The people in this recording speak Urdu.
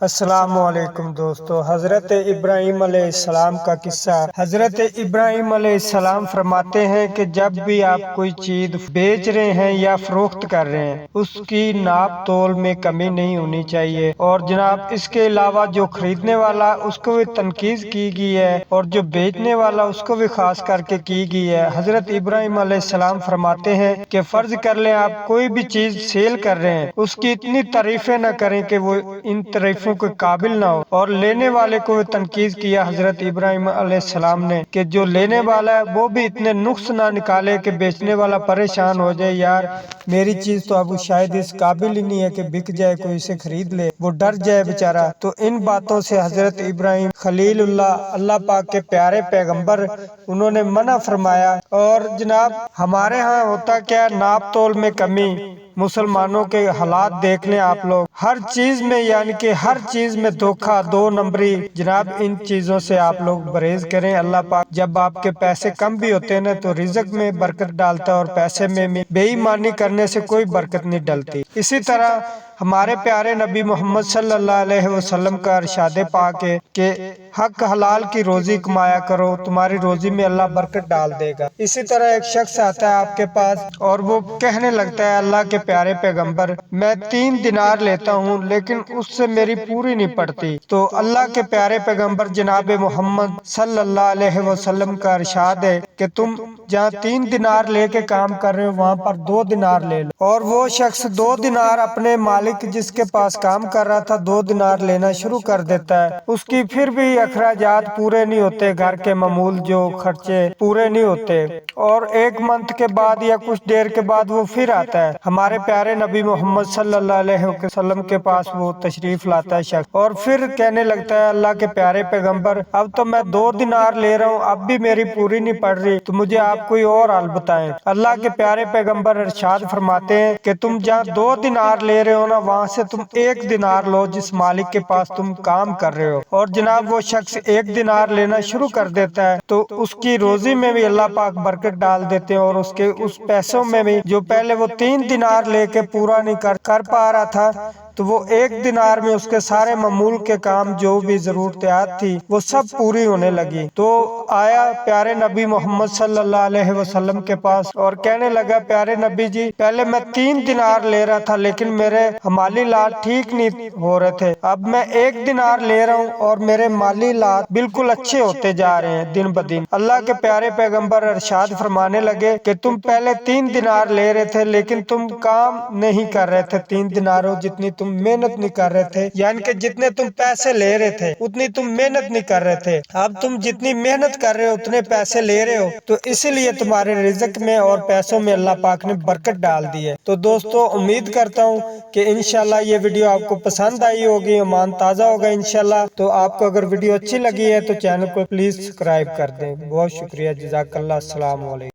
السلام علیکم دوستو، حضرت ابراہیم علیہ السلام کا قصہ۔ حضرت ابراہیم علیہ السلام فرماتے ہیں کہ جب بھی آپ کوئی چیز بیچ رہے ہیں یا فروخت کر رہے ہیں، اس کی ناپ تول میں کمی نہیں ہونی چاہیے، اور جناب اس کے علاوہ جو خریدنے والا اس کو بھی تنقید کی گئی ہے اور جو بیچنے والا اس کو بھی خاص کر کے کی گئی ہے۔ حضرت ابراہیم علیہ السلام فرماتے ہیں کہ فرض کر لیں آپ کوئی بھی چیز سیل کر رہے ہیں، اس کی اتنی تعریفیں نہ کریں کہ وہ ان تعریفوں کے قابل نہ ہو، اور لینے والے کو تنقید کیا حضرت ابراہیم علیہ السلام نے کہ جو لینے والا ہے وہ بھی اتنے نقص نہ نکالے کہ بیچنے والا پریشان ہو جائے، یار میری چیز تو اب شاید اس قابل ہی نہیں ہے کہ بک جائے، کوئی اسے خرید لے، وہ ڈر جائے بیچارہ۔ تو ان باتوں سے حضرت ابراہیم خلیل اللہ پاک کے پیارے پیغمبر، انہوں نے منع فرمایا۔ اور جناب ہمارے ہاں ہوتا کیا، ناپ تول میں کمی، مسلمانوں کے حالات دیکھ لیں آپ لوگ، ہر چیز میں یعنی کہ ہر چیز میں دھوکہ، دو نمبری، جناب ان چیزوں سے آپ لوگ پرہیز کریں۔ اللہ پاک جب آپ کے پیسے کم بھی ہوتے ہیں نا تو رزق میں برکت ڈالتا ہے، اور پیسے میں بے ایمانی کرنے سے کوئی برکت نہیں ڈلتی۔ اسی طرح ہمارے پیارے نبی محمد صلی اللہ علیہ وسلم کا ارشاد پاک ہے کہ حق حلال کی روزی کمایا کرو، تمہاری روزی میں اللہ برکت ڈال دے گا۔ اسی طرح ایک شخص آتا ہے آپ کے پاس اور وہ کہنے لگتا ہے، اللہ کے پیارے پیغمبر میں 3 دینار لیتا ہوں لیکن اس سے میری پوری نہیں پڑتی۔ تو اللہ کے پیارے پیغمبر جناب محمد صلی اللہ علیہ وسلم کا ارشاد ہے کہ تم جہاں 3 دینار لے کے کام کر رہے ہو وہاں پر 2 دینار لے لو۔ اور وہ شخص 2 دینار اپنے مالک جس کے پاس کام کر رہا تھا 2 دینار لینا شروع کر دیتا ہے، اس کی پھر بھی اخراجات پورے نہیں ہوتے، گھر کے معمول جو خرچے پورے نہیں ہوتے، اور 1 منتھ کے بعد یا کچھ دیر کے بعد وہ پھر آتا ہے ہمارے پیارے نبی محمد صلی اللہ علیہ وسلم کے پاس، وہ تشریف لاتا ہے شخص اور پھر کہنے لگتا ہے، اللہ کے پیارے پیغمبر اب تو میں 2 دینار لے رہا ہوں، اب بھی میری پوری نہیں پڑ رہی، تو مجھے آپ کوئی اور حل بتائیں۔ اللہ کے پیارے پیغمبر ارشاد فرماتے ہیں کہ تم جہاں 2 دینار لے رہے ہو نا وہاں سے تم 1 دینار لو جس مالک کے پاس تم کام کر رہے ہو۔ اور جناب وہ شخص 1 دینار لینا شروع کر دیتا ہے تو اس کی روزی میں بھی اللہ پاک برکت ڈال دیتے ہیں، اور اس کے اس پیسوں میں بھی جو پہلے وہ 3 دینار لے کے پورا نہیں کر پا رہا تھا، تو وہ 1 دینار میں اس کے سارے معمول کے کام جو بھی ضرورتیات تھی وہ سب پوری ہونے لگی۔ تو آیا پیارے نبی محمد صلی اللہ علیہ وسلم کے پاس اور کہنے لگا، پیارے نبی جی پہلے میں 3 دینار لے رہا تھا لیکن میرے مالی حالات ٹھیک نہیں ہو رہے تھے، اب میں 1 دینار لے رہا ہوں اور میرے مالی حالات بالکل اچھے ہوتے جا رہے ہیں دن بدن۔ اللہ کے پیارے پیغمبر ارشاد فرمانے لگے کہ تم پہلے 3 دینار لے رہے تھے لیکن تم کام نہیں کر رہے تھے، 3 دیناروں جتنی تم محنت نہیں کر رہے تھے، یعنی کہ جتنے تم پیسے لے رہے تھے اتنی تم محنت نہیں کر رہے تھے، اب تم جتنی محنت کر رہے ہو اتنے پیسے لے رہے ہو، تو اسی لیے تمہارے رزق میں اور پیسوں میں اللہ پاک نے برکت ڈال دی ہے۔ تو دوستو امید کرتا ہوں کہ انشاءاللہ یہ ویڈیو آپ کو پسند آئی ہوگی، ایمان تازہ ہوگا انشاءاللہ۔ تو آپ کو اگر ویڈیو اچھی لگی ہے تو چینل کو پلیز سبسکرائب کر دیں۔ بہت شکریہ، جزاک اللہ، السلام علیکم۔